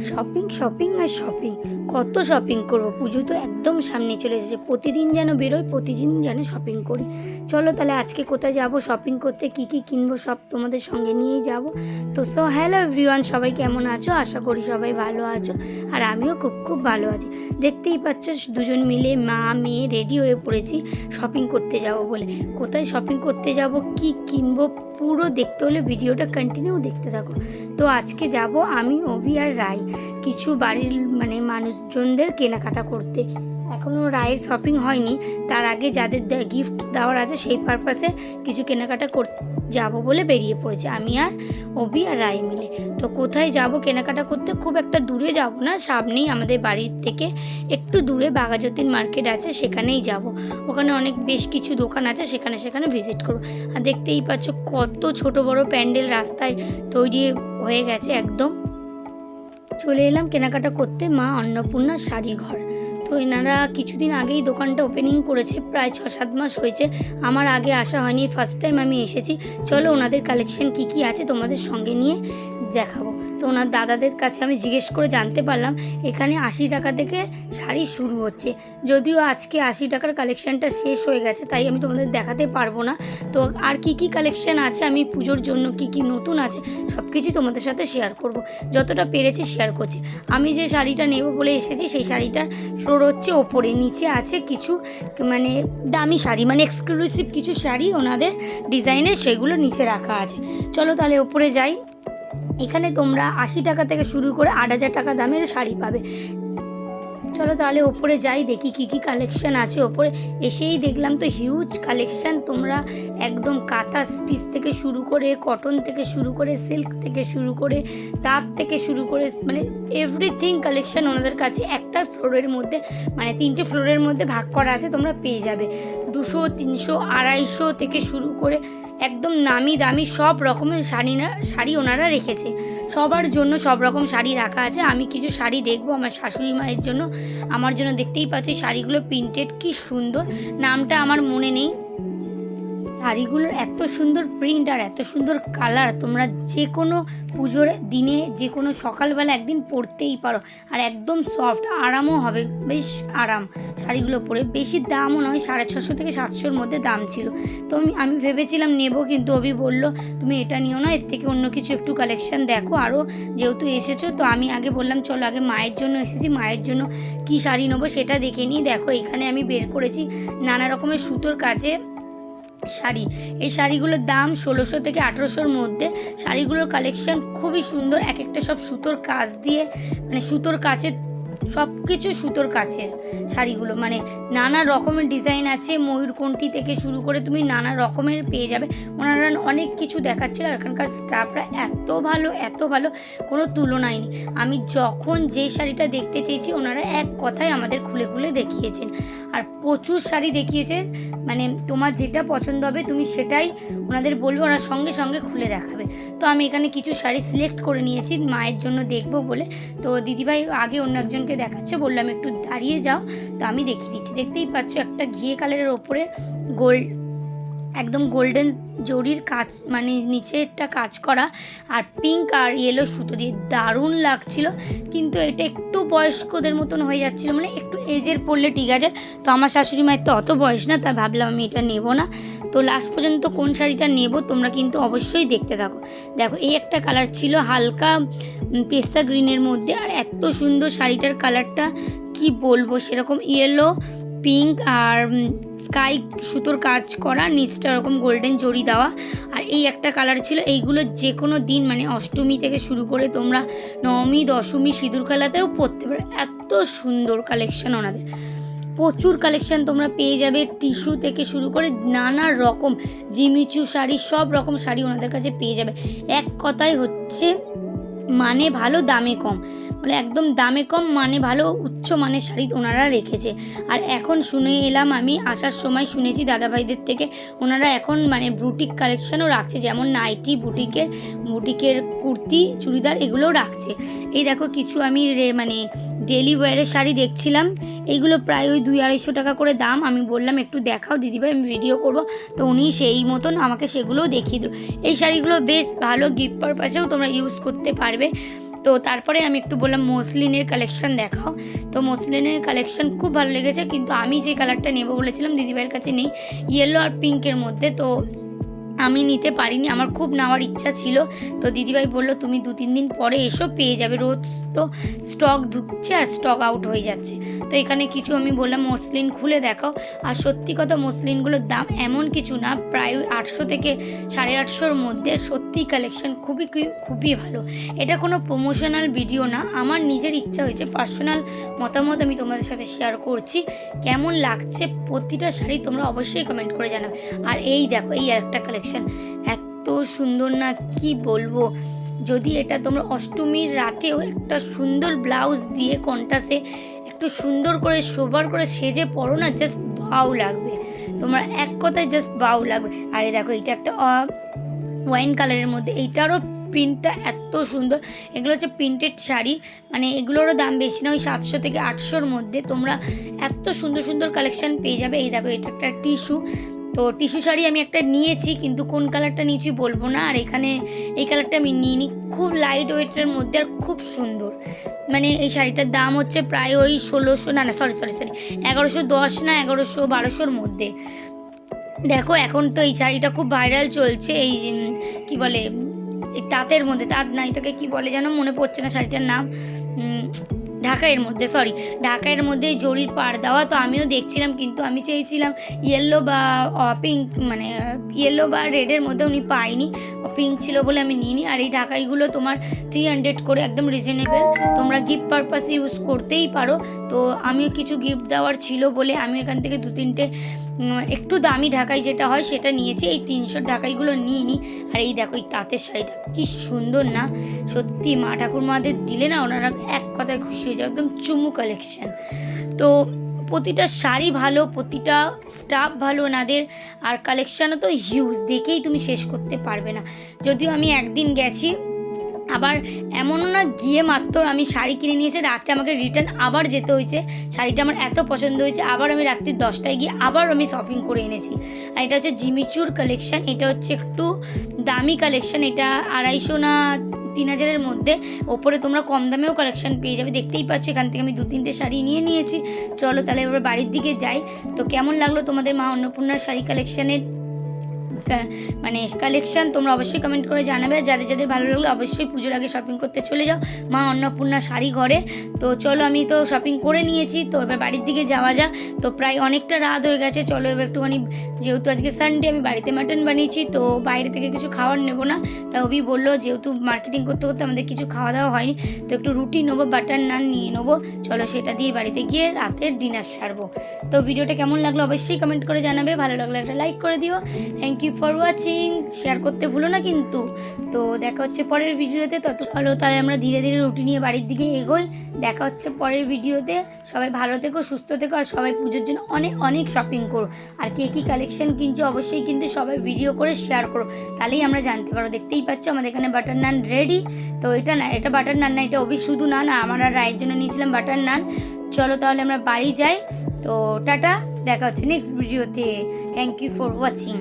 Shopping shopping আর shopping, কত shopping করব। পুজো তো একদম সামনে চলে এসেছে, প্রতিদিন যেন বেরোই, প্রতিদিন যেন শপিং করি। চলো তাহলে আজকে কোথায় যাব শপিং করতে, কি কি কিনবো সব তোমাদের সঙ্গে নিয়েই যাব। তো হ্যালো এভরিওয়ান, সবাই কেমন আছো? আশা করি সবাই ভালো আছো, আর আমিও খুব খুব ভালো আছি। দেখতেই পাচ্ছ দুজন মিলে মা মেয়ে রেডি হয়ে পড়েছি শপিং করতে যাব বলে। কোথায় শপিং করতে যাব, কি কিনবো, পুরো দেখতে হলে ভিডিওটা কন্টিনিউ দেখতে থাকো। তো আজকে যাব আমি, অভি আর রাই কিছু বাড়ির মানুষজনদের কেনাকাটা করতে। এখনও রায়ের শপিং হয়নি, তার আগে যাদের গিফট দেওয়ার আছে সেই পারপাসে কিছু কেনাকাটা করতে যাব বলে বেরিয়ে পড়েছে আমি আর অভি আর রায় মিলে। তো কোথায় যাব কেনাকাটা করতে, খুব একটা দূরে যাব না, সামনেই আমাদের বাড়ির থেকে একটু দূরে বাঘাযতীন মার্কেট আছে, সেখানেই যাব। ওখানে অনেক বেশ কিছু দোকান আছে, সেখানে ভিজিট করব। আর দেখতেই পাচ্ছ কত ছোট বড় প্যান্ডেল রাস্তায় তৈরি হয়ে গেছে। একদম চলে এলাম কেনাকাটা করতে মা অন্নপূর্ণা শাড়ি ঘর। তো এনারা কিছুদিন আগেই দোকানটা ওপেনিং করেছে, প্রায় 6-7 মাস হয়েছে। আমার আগে আসা হয়নি, ফার্স্ট টাইম আমি এসেছি। চলো ওনাদের কালেকশন কি কি আছে তোমাদের সঙ্গে নিয়ে দেখাবো। তো ওনার দাদাদের কাছে আমি জিজ্ঞেস করে জানতে পারলাম এখানে 80 টাকা থেকে শাড়ি শুরু হচ্ছে। যদিও আজকে 80 টাকার কালেকশানটা শেষ হয়ে গেছে, তাই আমি তোমাদের দেখাতে পারবো না। তো আর কি কি কালেকশান আছে, আমি পুজোর জন্য কি কি নতুন আছে সব কিছু তোমাদের সাথে শেয়ার করব, যতটা পেরেছি শেয়ার করছি। আমি যে শাড়িটা নেব বলে এসেছি সেই শাড়িটার ফ্লোর হচ্ছে ওপরে, নিচে আছে কিছু দামি শাড়ি, এক্সক্লুসিভ কিছু শাড়ি ওনাদের ডিজাইনের, সেগুলো নিচে রাখা আছে। চলো তাহলে ওপরে যাই। এখানে তোমরা 80 টাকা থেকে শুরু করে 8,000 টাকা দামের শাড়ি পাবে। চলো তাহলে ওপরে যাই, দেখি কি কি কালেকশন আছে। ওপরে এসেই দেখলাম তো হিউজ কালেকশন। তোমরা একদম কাঁথা স্টিচ থেকে শুরু করে, কটন থেকে শুরু করে, সিল্ক থেকে শুরু করে, তাঁত থেকে শুরু করে, এভরিথিং কালেকশন ওনাদের কাছে একটা ফ্লোরের মধ্যে, 3টে ফ্লোরের মধ্যে ভাগ করা আছে, তোমরা পেয়ে যাবে। 200, 300, 250 থেকে শুরু করে একদম নামি দামি সব রকমের শাড়ি ওনারা রেখেছে। সবার জন্য সব রকম শাড়ি রাখা আছে। আমি কিছু শাড়ি দেখবো আমার শাশুড়ি মায়ের জন্য, আমার জন্য। দেখতেই পাচ্ছি শাড়িগুলো প্রিন্টেড, কি সুন্দর, নামটা আমার মনে নেই। শাড়িগুলোর এত সুন্দর প্রিন্ট আর এত সুন্দর কালার, তোমরা যে কোনো পুজোর দিনে যে কোনো সকালবেলা একদিন পরতেই পারো। আর একদম সফট, আরামও হবে, বেশ আরাম শাড়িগুলো পরে। বেশি দামও নয়, 650 থেকে 700-র মধ্যে দাম ছিল। তো আমি ভেবেছিলাম নেব, কিন্তু অভি বলল তুমি এটা নিও না, এর থেকে অন্য কিছু একটু কালেকশান দেখো আরও, যেহেতু এসেছো। তো আমি আগে বললাম চলো আগে মায়ের জন্য এসেছি, মায়ের জন্য কি শাড়ি নেবো সেটা দেখে নিই। দেখো এখানে আমি বের করেছি নানা রকমের সুতোর কাজে শাড়ি। এই শাড়িগুলোর দাম 1600 থেকে 1800-র মধ্যে। শাড়িগুলোর কালেকশন খুবই সুন্দর, এক একটা সব সুতোর কাজ দিয়ে, সুতোর কাচের, সব কিছু সুতোর কাছের শাড়িগুলো, নানা রকমের ডিজাইন আছে, ময়ূরকণ্ঠী থেকে শুরু করে তুমি নানা রকমের পেয়ে যাবে। ওনারা অনেক কিছু দেখাচ্ছিল, আর এখানকার স্টাফরা এত ভালো, কোনো তুলনাই নেই। আমি যখন যে শাড়িটা দেখতে চেয়েছি ওনারা এক কথায় আমাদের খুলে খুলে দেখিয়েছেন, আর প্রচুর শাড়ি দেখিয়েছেন। তোমার যেটা পছন্দ হবে তুমি সেটাই ওনাদের বলবে, ওরা সঙ্গে সঙ্গে খুলে দেখাবে। তো আমি এখানে কিছু শাড়ি সিলেক্ট করে নিয়েছি মায়ের জন্য দেখবো বলে। তো দিদিভাই আগে অন্য একজনকে দেখাচ্ছে, বললাম একটু দাঁড়িয়ে যাও, তো আমি দেখিয়ে দিচ্ছি। দেখতেই পাচ্ছ একটা ঘিয়ে কালারের ওপরে একদম গোল্ডেন জরির কাজ, নিচেরটা কাজ করা, আর পিঙ্ক আর ইয়েলো সুতো দিয়ে দারুণ লাগছিল। কিন্তু এটা একটু বয়স্কদের মতন হয়ে যাচ্ছিলো, একটু এজের পড়লে ঠিক আছে। তো আমার শাশুড়ি মায়ের তো অত বয়স না, তাই ভাবলাম আমি এটা নেব না। তো লাস্ট পর্যন্ত কোন শাড়িটা নেব তোমরা কিন্তু অবশ্যই দেখতে থাকো। দেখো এই একটা কালার ছিল হালকা পেস্তা গ্রিনের মধ্যে, আর এত সুন্দর শাড়িটার কালারটা কি বলবো, সেরকম ইয়েলো, পিঙ্ক আর স্কাই সুতোর কাজ করা, নিচটা ওরকম গোল্ডেন জরি দেওয়া। আর এই একটা কালার ছিল। এইগুলো যে কোনো দিন, অষ্টমী থেকে শুরু করে তোমরা নবমী, দশমী, সিঁদুর খেলাতেও পরতে পারো। এত সুন্দর কালেকশন ওনাদের, প্রচুর কালেকশান তোমরা পেয়ে যাবে। টিস্যু থেকে শুরু করে নানা রকম জিমিচু শাড়ি, সব রকম শাড়ি ওনাদের কাছে পেয়ে যাবে। এক কথায় হচ্ছে ভালো দামে কম, একদম দামে কম, ভালো উচ্চ মানের শাড়ি ওনারা রেখেছে। আর এখন শুনে এলাম, আমি আসার সময় শুনেছি দাদাভাইদের থেকে, ওনারা এখন বুটিক কালেকশানও রাখছে, যেমন নাইটি, বুটিকের কুর্তি, চুড়িদার এগুলোও রাখছে। এই দেখো কিছু আমি ডেলি ওয়্যারের শাড়ি দেখছিলাম, এইগুলো প্রায় ওই 200-250 টাকা করে দাম। আমি বললাম একটু দেখাও দিদিভাই, আমি ভিডিও করব। তো উনি সেই মতন আমাকে সেগুলোও দেখিয়ে দিল। এই শাড়িগুলো বেশ ভালো, গিফট পারপাসেও তোমরা ইউজ করতে পারবে। তো তারপরে আমি একটু বললাম মসলিনের কালেকশন দেখাও। তো মসলিনের কালেকশন খুব ভালো লেগেছে, কিন্তু আমি যে কালারটা নেবো বলেছিলাম দিদিভাইয়ের কাছে নেই, ইয়েলো আর পিঙ্কের মধ্যে, তো আমি নিতে পারিনি, আমার খুব নেওয়ার ইচ্ছা ছিল। তো দিদিভাই বললো তুমি 2-3 দিন পরে এসো, পেয়ে যাবে, রোজ তো স্টক ঢুকছে আর স্টক আউট হয়ে যাচ্ছে। তো এখানে কিছু আমি বললাম মসলিন খুলে দেখাও। আর সত্যি কথা মসলিনগুলোর দাম এমন কিছু না, প্রায় 800 থেকে 850-র মধ্যে। সত্যি কালেকশন খুবই খুবই ভালো। এটা কোনো প্রমোশনাল ভিডিও না, আমার নিজের ইচ্ছা হয়েছে, পার্সোনাল মতামত আমি তোমাদের সাথে শেয়ার করছি। কেমন লাগছে প্রতিটা শাড়ি তোমরা অবশ্যই কমেন্ট করে জানাবে। আর এই দেখো, এই আরেকটা কালেকশন এত সুন্দর না, কি বলবো। যদি এটা তোমরা অষ্টমীর রাতেও একটা সুন্দর ব্লাউজ দিয়ে কন্ট্রাস্টে একটু সুন্দর করে সোবার করে সেজে পরো না, জাস্ট ভাও লাগবে, তোমরা এক কথায় জাস্ট ভাও লাগবে। আর এই দেখো, এটা একটা ওয়াইন কালারের মধ্যে, এইটারও প্রিন্টটা এত সুন্দর। এগুলো হচ্ছে প্রিন্টেড শাড়ি, মানে এগুলোরও দাম বেশি না, ওই 700 থেকে 800-র মধ্যে তোমরা এত সুন্দর সুন্দর কালেকশন পেয়ে যাবে। এই দেখো, এটা একটা টিস্যু, তো টিস্যু শাড়ি আমি একটা নিয়েছি, কিন্তু কোন কালারটা নিয়েছি বলবো না। আর এখানে এই কালারটা আমি নিইনি, খুব লাইট ওয়েটের মধ্যে আর খুব সুন্দর। মানে এই শাড়িটার দাম হচ্ছে প্রায় ওই 1600, না সরি 1110 না 1100-1200-র মধ্যে। দেখো এখন তো এই শাড়িটা খুব ভাইরাল চলছে, এই কি বলে, এই তাঁতের মধ্যে, তাঁত না এটাকে কি বলে যেন মনে পড়ছে না শাড়িটার নাম, ঢাকাইয়ের মধ্যে, ঢাকাইয়ের মধ্যে জরির পাড় দেওয়া। তো আমিও দেখছিলাম, কিন্তু আমি চেয়েছিলাম ইয়েলো বা পিঙ্ক, মানে ইয়েলো বা রেডের মধ্যে, উনি পাইনি, পিঙ্ক ছিল বলে আমি নিইনি। আর এই ঢাকাইগুলো তোমার 300 করে, একদম রিজনেবল, তোমরা গিফট পারপাস ইউজ করতেই পারো। তো আমিও কিছু গিফট দেওয়ার ছিল বলে আমি এখান থেকে 2-3টে একটু দামি ঢাকাই যেটা হয় সেটা নিয়েছি, এই 300 ঢাকাইগুলো নিইনি। আর এই দেখো, এই তাঁতের শাড়িটা কি সুন্দর না, সত্যি মা ঠাকুরমাদের দিলে না ওনারা এক কথায় খুশি হয়ে যায়, একদম চুমু কালেকশন। তো প্রতিটা শাড়ি ভালো, প্রতিটা স্টাফ ভালো ওনাদের, আর কালেকশানও তো হিউজ, দেখেই তুমি শেষ করতে পারবে না। যদিও আমি একদিন গেছি, আবার এমনও না গিয়ে মাত্র আমি শাড়ি কিনে নিয়েছি, রাতে আমাকে রিটার্ন আবার যেতে হয়েছে, শাড়িটা আমার এত পছন্দ হয়েছে, আবার আমি রাত্রি 10টায় গিয়ে আবার আমি শপিং করে এনেছি। আর এটা হচ্ছে জিমিচুর কালেকশান, এটা হচ্ছে একটু দামি কালেকশান, এটা 250 না 3000-এর মধ্যে। ওপরে তোমরা কম দামেও কালেকশান পেয়ে যাবে, দেখতেই পাচ্ছ এখান থেকে আমি 2-3টে শাড়ি নিয়ে নিয়েছি। চলো তাহলে এবার বাড়ির দিকে যাই। তো কেমন লাগলো তোমাদের মা অন্নপূর্ণার শাড়ি কালেকশানের মানে কালেকশান তোমরা অবশ্যই কমেন্ট করে জানাবে। আর যাদের যাদের ভালো লাগলো অবশ্যই পুজোর আগে শপিং করতে চলে যাও মা অন্নপূর্ণা শাড়ি ঘরে। তো চলো, আমি তো শপিং করে নিয়েছি, তো এবার বাড়ির দিকে যাওয়া যাক। তো প্রায় অনেকটা রাত হয়ে গেছে, চলো এবার একটুখানি, যেহেতু আজকে সানডে আমি বাড়িতে মাটন বানিয়েছি, তো বাইরে থেকে কিছু খাবার নেবো না। তা অভি বললো যেহেতু মার্কেটিং করতে করতে আমাদের কিছু খাওয়া দাওয়া হয়নি, তো একটু রুটি নেবো, বাটার নান নিয়ে নেবো, চলো সেটা দিয়ে বাড়িতে গিয়ে রাতের ডিনার সারবো। তো ভিডিওটা কেমন লাগলো অবশ্যই কমেন্ট করে জানাবে, ভালো লাগলে একটা লাইক করে দিও। Thank you for watching, share করতে ভুলো না কিন্তু। তো দেখা হচ্ছে পরের ভিডিওতে, তত ভালো, তাহলে আমরা ধীরে ধীরে রুটি নিয়ে বাড়ির দিকে এগোই। দেখা হচ্ছে পরের ভিডিওতে, সবাই ভালো থেকো, সুস্থ থেকো, আর সবাই পুজোর জন্য অনেক অনেক শপিং করো। আর কে কী কালেকশন কিনছো অবশ্যই কিন্তু সবাই ভিডিও করে শেয়ার করো, তাহলেই আমরা জানতে পারো। দেখতেই পাচ্ছ আমাদের এখানে বাটার নান রেডি। তো এটা না, এটা বাটার নান না, এটা অভি শুধু নান, আর আমার আর রায়ের জন্য নিয়েছিলাম বাটার নান। চলো তাহলে আমরা বাড়ি যাই। তো টাটা, দেখা হচ্ছে নেক্সট ভিডিওতে। Thank you for watching.